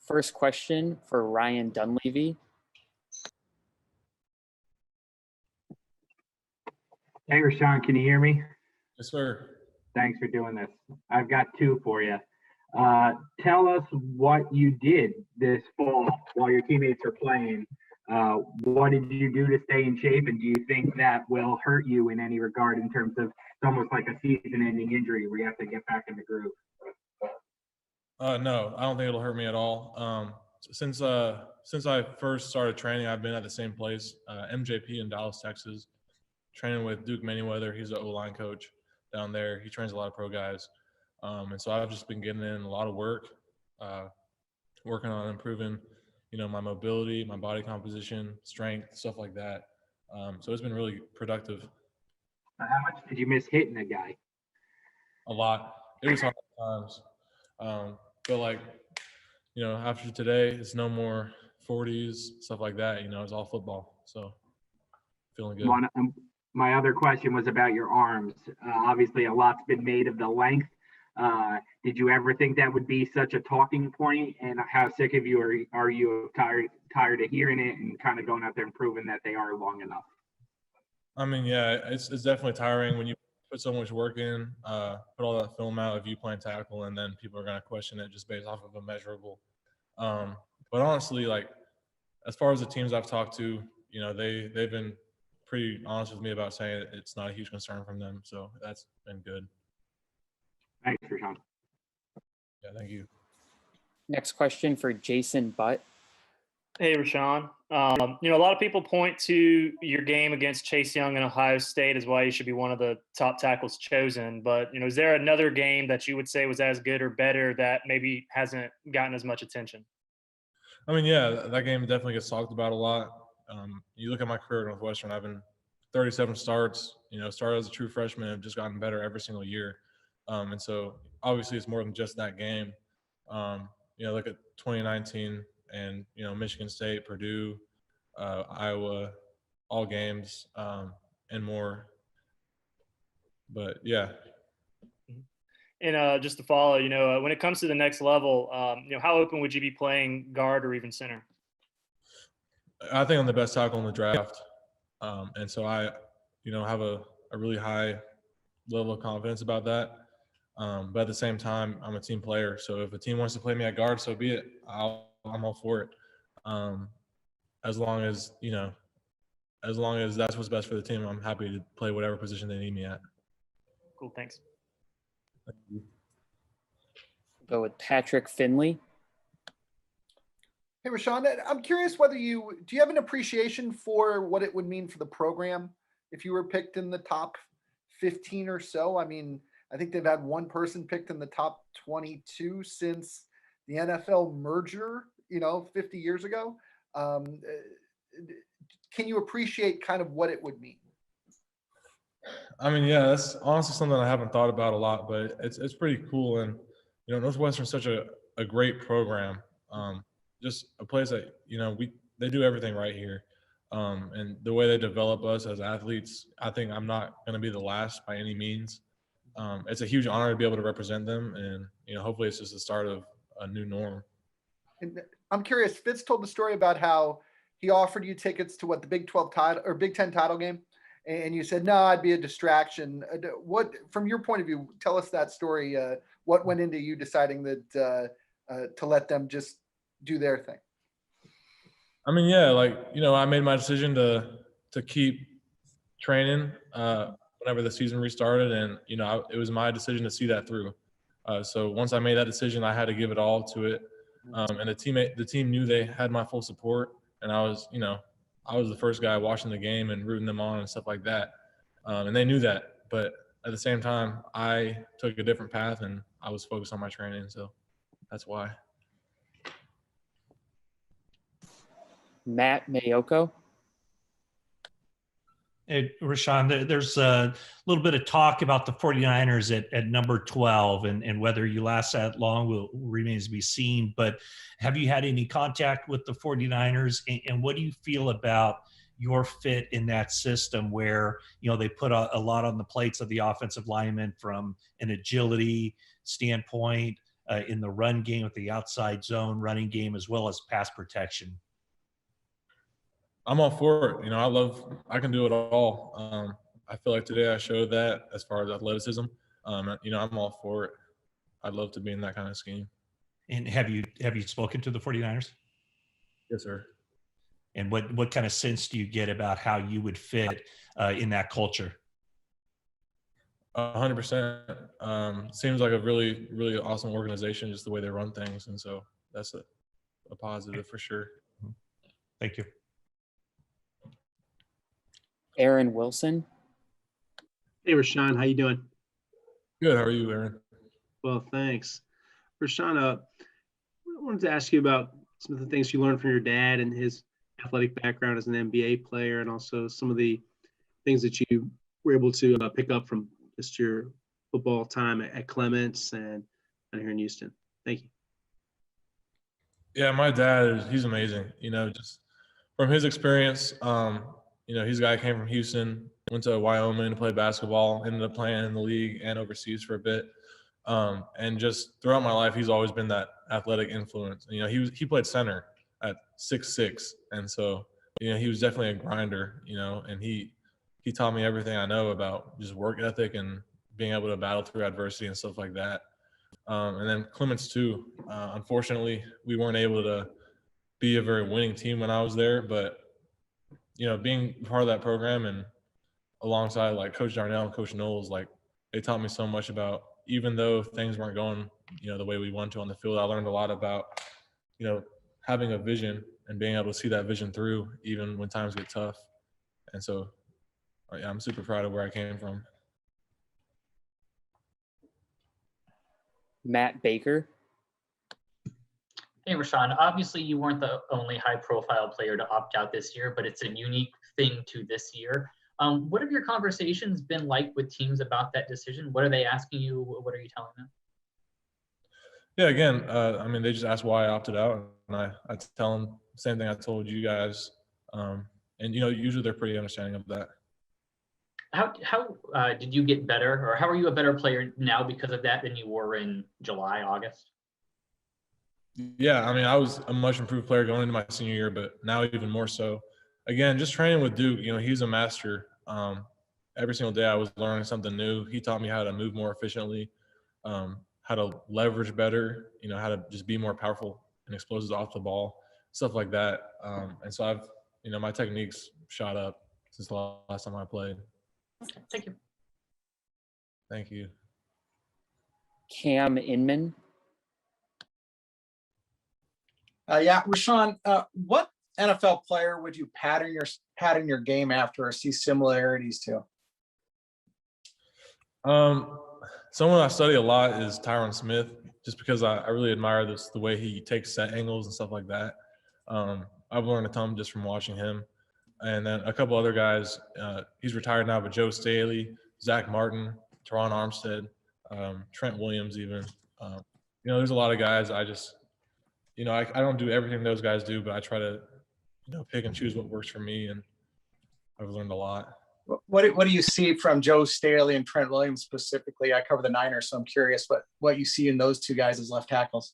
First question for Ryan Dunleavy. Hey, Rashawn, can you hear me? Yes, sir. Thanks for doing this. I've got two for you. Tell us what you did this fall while your teammates are playing. What did you do to stay in shape, and do you think that will hurt you in any regard in terms of it's almost like a season-ending injury where you have to get back in the groove? No, I don't think it'll hurt me at all. Since I first started training, I've been at the same place, MJP in Dallas, Texas, training with Duke Manyweather. He's the O-line coach down there. He trains a lot of pro guys. And so I've just been getting in a lot of work, working on improving, my mobility, my body composition, strength, stuff like that. So it's been really productive. How much did you miss hitting a guy? A lot. It was hard at times. But after today, it's no more 40s, stuff like that. It's all football. So feeling good. My other question was about your arms. Obviously, a lot's been made of the length. Did you ever think that would be such a talking point? And how sick of you are you tired of hearing it and kind of going out there and proving that they are long enough? I mean, yeah, it's definitely tiring when you put so much work in, put all that film out of you playing tackle, and then people are going to question it just based off of a measurable. But honestly, as far as the teams I've talked to, they've been pretty honest with me about saying it's not a huge concern from them. So that's been good. Thanks, Rashawn. Yeah, thank you. Next question for Jason Butt. Hey, Rashawn. A lot of people point to your game against Chase Young in Ohio State as why you should be one of the top tackles chosen. But, is there another game that you would say was as good or better that maybe hasn't gotten as much attention? I mean, yeah, that game definitely gets talked about a lot. You look at my career at Northwestern, I've been 37 starts, started as a true freshman, have just gotten better every single year. And so obviously it's more than just that game. Look at 2019 and, Michigan State, Purdue, Iowa, all games, and more. But yeah. And just to follow, when it comes to the next level, how open would you be playing guard or even center? I think I'm the best tackle in the draft. And so I, have a really high level of confidence about that. But at the same time, I'm a team player. So if a team wants to play me at guard, so be it. I'm all for it. As long as that's what's best for the team, I'm happy to play whatever position they need me at. Cool. Thanks. Thank you. Go with Patrick Finley. Hey, Rashawn, I'm curious do you have an appreciation for what it would mean for the program if you were picked in the top 15 or so? I mean, I think they've had one person picked in the top 22 since the NFL merger, 50 years ago. Can you appreciate kind of what it would mean? I mean, yeah, that's honestly something I haven't thought about a lot, but it's pretty cool. And, Northwestern's such a great program. Just a place that, they do everything right here. And the way they develop us as athletes, I think I'm not going to be the last by any means. It's a huge honor to be able to represent them. And, hopefully it's just the start of a new norm. And I'm curious, Fitz told the story about how he offered you tickets to the Big 12 title or Big 10 title game. And you said, no, I'd be a distraction. What, from your point of view, tell us that story. What went into you deciding that to let them just do their thing? I mean, yeah, I made my decision to keep training whenever the season restarted, and it was my decision to see that through. So once I made that decision, I had to give it all to it, and the team knew they had my full support, and I was the first guy watching the game and rooting them on and stuff like that, and they knew that. But at the same time, I took a different path, and I was focused on my training, so that's why. Matt Mayoko. Hey, Rashawn, there's a little bit of talk about the 49ers at number 12 and whether you last that long remains to be seen. But have you had any contact with the 49ers? And what do you feel about your fit in that system where, they put a lot on the plates of the offensive lineman from an agility standpoint, in the run game with the outside zone running game as well as pass protection? I'm all for it. I can do it all. I feel like today I showed that as far as athleticism. I'm all for it. I'd love to be in that kind of scheme. And have you spoken to the 49ers? Yes, sir. And what kind of sense do you get about how you would fit in that culture? 100%. Seems like a really, really awesome organization, just the way they run things. And so that's a positive for sure. Thank you. Aaron Wilson. Hey, Rashawn, how you doing? Good. How are you, Aaron? Well, thanks. Rashawn, I wanted to ask you about some of the things you learned from your dad and his athletic background as an NBA player, and also some of the things that you were able to pick up from just your football time at Clements and here in Houston. Thank you. Yeah, my dad, he's amazing. Just from his experience, he's a guy who came from Houston, went to Wyoming to play basketball, ended up playing in the league and overseas for a bit. And just throughout my life, he's always been that athletic influence. He played center at 6'6", and so he was definitely a grinder. And he taught me everything I know about just work ethic and being able to battle through adversity and stuff like that. And then Clements too. Unfortunately, we weren't able to be a very winning team when I was there, but being part of that program and alongside like Coach Darnell and Coach Knowles, like they taught me so much about, even though things weren't going, the way we wanted to on the field, I learned a lot about, having a vision and being able to see that vision through even when times get tough. And so, yeah, I'm super proud of where I came from. Matt Baker. Hey, Rashawn, obviously you weren't the only high-profile player to opt out this year, but it's a unique thing to this year. What have your conversations been like with teams about that decision? What are they asking you? What are you telling them? Yeah, again, they just asked why I opted out, and I tell them the same thing I told you guys. And usually they're pretty understanding of that. How did you get better, or how are you a better player now because of that than you were in July, August? Yeah, I was a much improved player going into my senior year, but now even more so. Again, just training with Duke, he's a master. Every single day I was learning something new. He taught me how to move more efficiently, how to leverage better, how to just be more powerful and explosive off the ball, stuff like that. And so I've, my technique's shot up since the last time I played. Okay, thank you. Thank you. Cam Inman. Yeah, Rashawn, what NFL player would you pattern your game after or see similarities to? Someone I study a lot is Tyron Smith, just because I really admire the way he takes set angles and stuff like that. I've learned a ton just from watching him. And then a couple other guys, he's retired now, but Joe Staley, Zach Martin, Teron Armstead, Trent Williams even. There's a lot of guys I just, I don't do everything those guys do, but I try to, pick and choose what works for me, and I've learned a lot. What do you see from Joe Staley and Trent Williams specifically? I cover the Niners, so I'm curious what you see in those two guys as left tackles.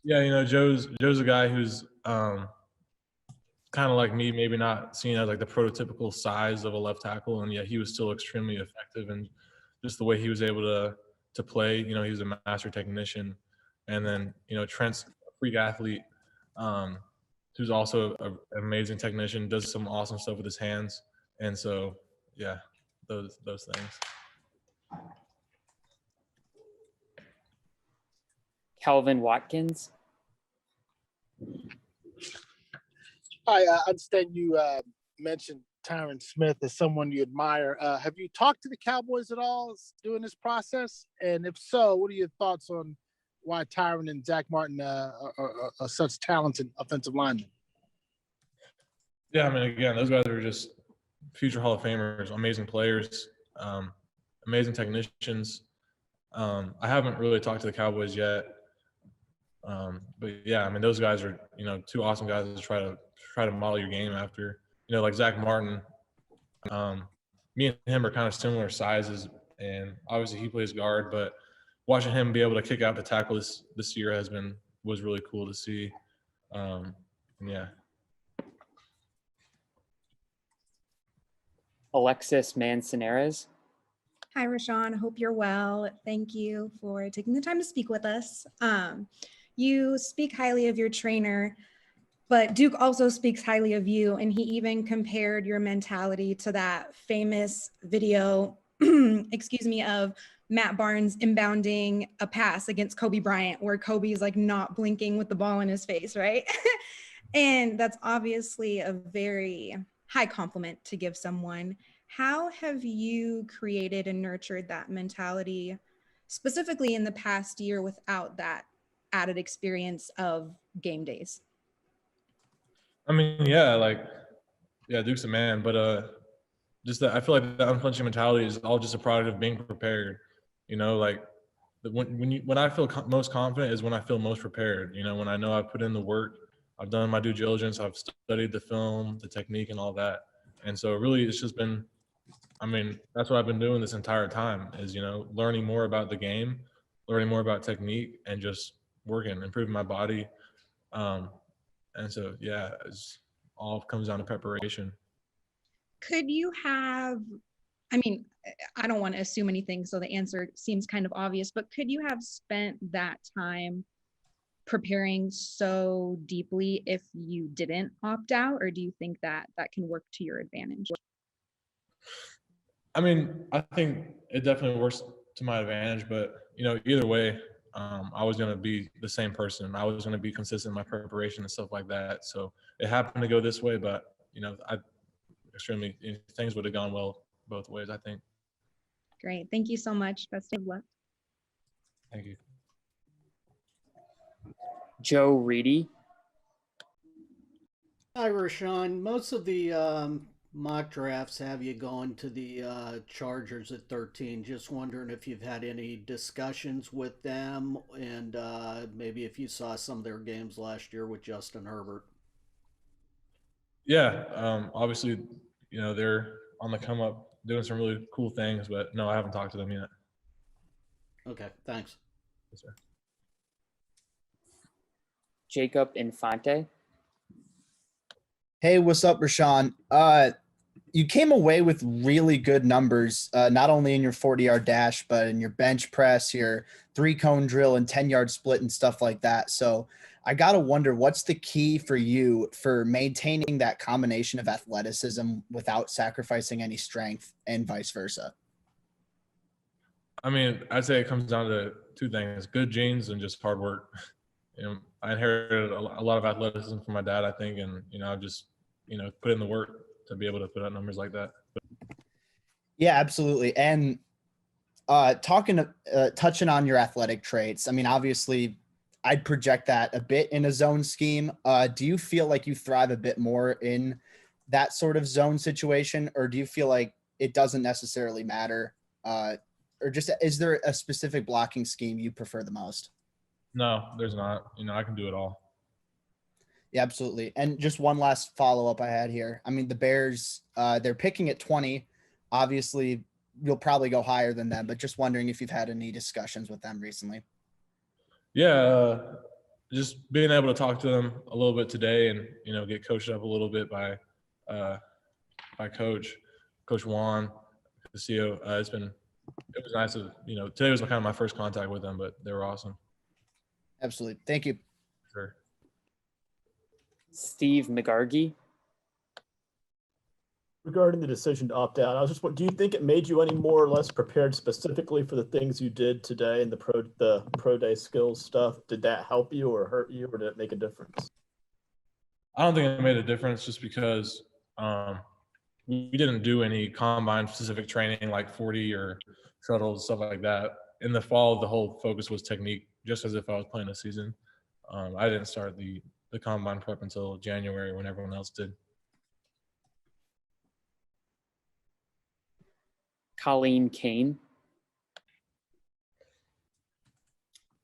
Yeah, Joe's a guy who's kind of like me, maybe not seen as like the prototypical size of a left tackle, and yet he was still extremely effective, and just the way he was able to play. He was a master technician, and then Trent's a freak athlete, who's also an amazing technician, does some awesome stuff with his hands. And so, yeah, those things. Calvin Watkins. Hi, I understand you mentioned Tyron Smith as someone you admire. Have you talked to the Cowboys at all during this process? And if so, what are your thoughts on why Tyron and Zach Martin are such talented offensive linemen? Yeah, again, those guys are just future Hall of Famers, amazing players, amazing technicians. I haven't really talked to the Cowboys yet. But yeah, those guys are, two awesome guys to try to model your game after. Like Zach Martin, me and him are kind of similar sizes, and obviously he plays guard, but watching him be able to kick out the tackle this year was really cool to see. Yeah. Alexis Manzanares. Hi, Rashawn. I hope you're well. Thank you for taking the time to speak with us. You speak highly of your trainer, but Duke also speaks highly of you, and he even compared your mentality to that famous video, excuse me, of Matt Barnes inbounding a pass against Kobe Bryant, where Kobe's like not blinking with the ball in his face, right? And that's obviously a very high compliment to give someone. How have you created and nurtured that mentality, specifically in the past year, without that added experience of game days? I mean, yeah, Duke's a man, but just that I feel like the unflinching mentality is all just a product of being prepared. You know, like when I feel most confident is when I feel most prepared. You know, when I know I've put in the work, I've done my due diligence, I've studied the film, the technique, and all that. And so really, it's just been, I mean, that's what I've been doing this entire time is, you know, learning more about the game, learning more about technique, and just working, improving my body. And so, yeah, it's all comes down to preparation. Could you have, I mean, I don't want to assume anything, so the answer seems kind of obvious, but could you have spent that time preparing so deeply if you didn't opt out, or do you think that that can work to your advantage? I mean, I think it definitely works to my advantage, but you know, either way, I was going to be the same person. I was going to be consistent in my preparation and stuff like that. So it happened to go this way, but you know, things would have gone well both ways, I think. Great. Thank you so much. Best of luck. Thank you. Joe Reedy. Hi, Rashawn. Most of the mock drafts have you going to the Chargers at 13. Just wondering if you've had any discussions with them and maybe if you saw some of their games last year with Justin Herbert. Yeah, obviously, you know, they're on the come up doing some really cool things, but no, I haven't talked to them yet. Okay, thanks. Yes, sir. Jacob Infante. Hey, what's up, Rashawn? You came away with really good numbers, not only in your 40-yard dash, but in your bench press, your 3-cone drill and 10-yard split and stuff like that. So I got to wonder, what's the key for you for maintaining that combination of athleticism without sacrificing any strength and vice versa? I mean, I'd say it comes down to two things: good genes and just hard work. You know, I inherited a lot of athleticism from my dad, I think, and you know, I've just, you know, put in the work to be able to put out numbers like that. Yeah, absolutely. And touching on your athletic traits, I mean, obviously, I'd project that a bit in a zone scheme. Do you feel like you thrive a bit more in that sort of zone situation, or do you feel like it doesn't necessarily matter? Or just, is there a specific blocking scheme you prefer the most? No, there's not. You know, I can do it all. Yeah, absolutely. And just one last follow-up I had here. I mean, the Bears, they're picking at 20. Obviously, you'll probably go higher than them, but just wondering if you've had any discussions with them recently. Yeah, just being able to talk to them a little bit today and, you know, get coached up a little bit by Coach Juan, the CEO. It was nice to, you know, today was kind of my first contact with them, but they were awesome. Absolutely. Thank you. Sure. Steve McGargy. Regarding the decision to opt out, I was just wondering, do you think it made you any more or less prepared specifically for the things you did today and the pro day skills stuff? Did that help you or hurt you, or did it make a difference? I don't think it made a difference just because we didn't do any combine specific training like 40 or shuttles, stuff like that. In the fall, the whole focus was technique, just as if I was playing a season. I didn't start the combine prep until January when everyone else did. Colleen Kane.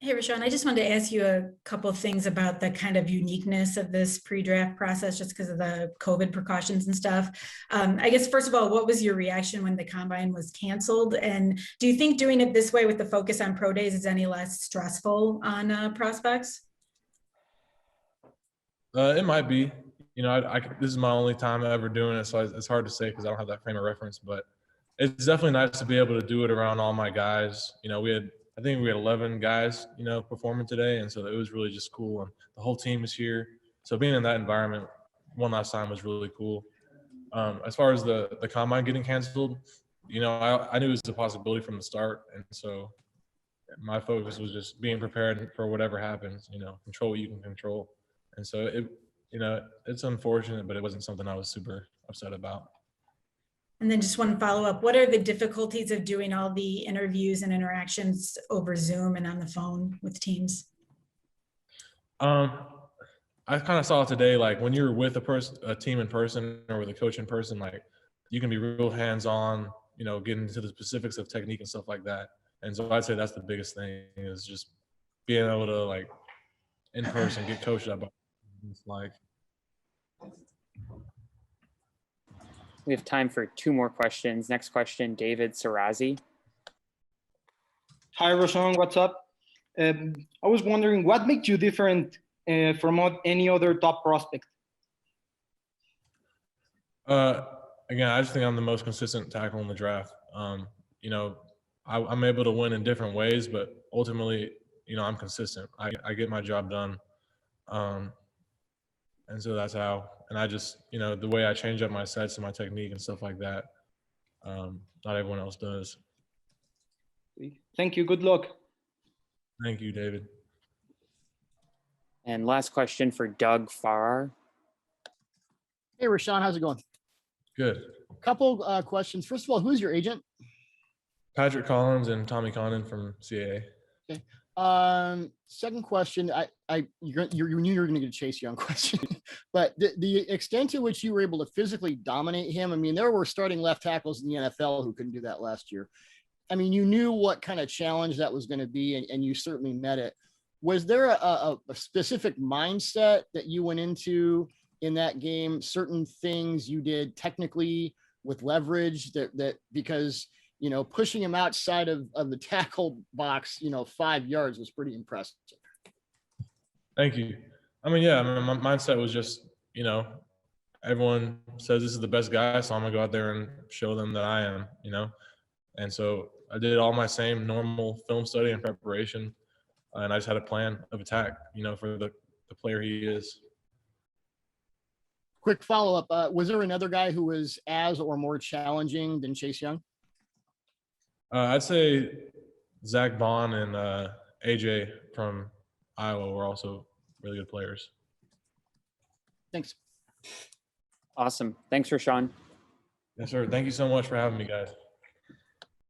Hey, Rashawn, I just wanted to ask you a couple of things about the kind of uniqueness of this pre-draft process, just because of the COVID precautions and stuff. I guess, first of all, what was your reaction when the combine was canceled? And do you think doing it this way with the focus on pro days is any less stressful on prospects? It might be. You know, this is my only time ever doing it, so it's hard to say because I don't have that frame of reference. But it's definitely nice to be able to do it around all my guys. You know, I think we had 11 guys, you know, performing today, and so it was really just cool. And the whole team is here, so being in that environment one last time was really cool. As far as the combine getting canceled, you know, I knew it was a possibility from the start, and so my focus was just being prepared for whatever happens. You know, control what you can control, and so you know, it's unfortunate, but it wasn't something I was super upset about. And then just one follow-up, what are the difficulties of doing all the interviews and interactions over Zoom and on the phone with teams? I kind of saw it today, like when you're with a team in person or with a coach in person, like you can be real hands-on, you know, getting into the specifics of technique and stuff like that. And so I'd say that's the biggest thing, is just being able to, like, in person get coached up. It's like, We have time for 2 more questions. Next question, David Sarazi. Hi, Rashawn. What's up? I was wondering, what makes you different from any other top prospect? Again, I just think I'm the most consistent tackle in the draft. You know, I'm able to win in different ways, but ultimately, you know, I'm consistent. I get my job done. And so that's how, and I just, you know, the way I change up my sets and my technique and stuff like that, not everyone else does. Thank you. Good luck. Thank you, David. And last question for Doug Farrar. Hey, Rashawn, how's it going? Good. Couple questions. First of all, who's your agent? Patrick Collins and Tommy Condon from CAA. Okay. Second question, you knew you were going to get a Chase Young question, but the extent to which you were able to physically dominate him, I mean, there were starting left tackles in the NFL who couldn't do that last year. I mean, you knew what kind of challenge that was going to be, and you certainly met it. Was there a specific mindset that you went into in that game? Certain things you did technically with leverage that because, you know, pushing him outside of the tackle box, you know, 5 yards was pretty impressive. Thank you. I mean, yeah, my mindset was just, you know, everyone says this is the best guy, so I'm going to go out there and show them that I am, you know. And so I did all my same normal film study and preparation, and I just had a plan of attack, you know, for the player he is. Quick follow-up. Was there another guy who was as or more challenging than Chase Young? I'd say Zach Bond and AJ from Iowa were also really good players. Thanks. Awesome. Thanks, Rashawn. Yes, sir. Thank you so much for having me, guys.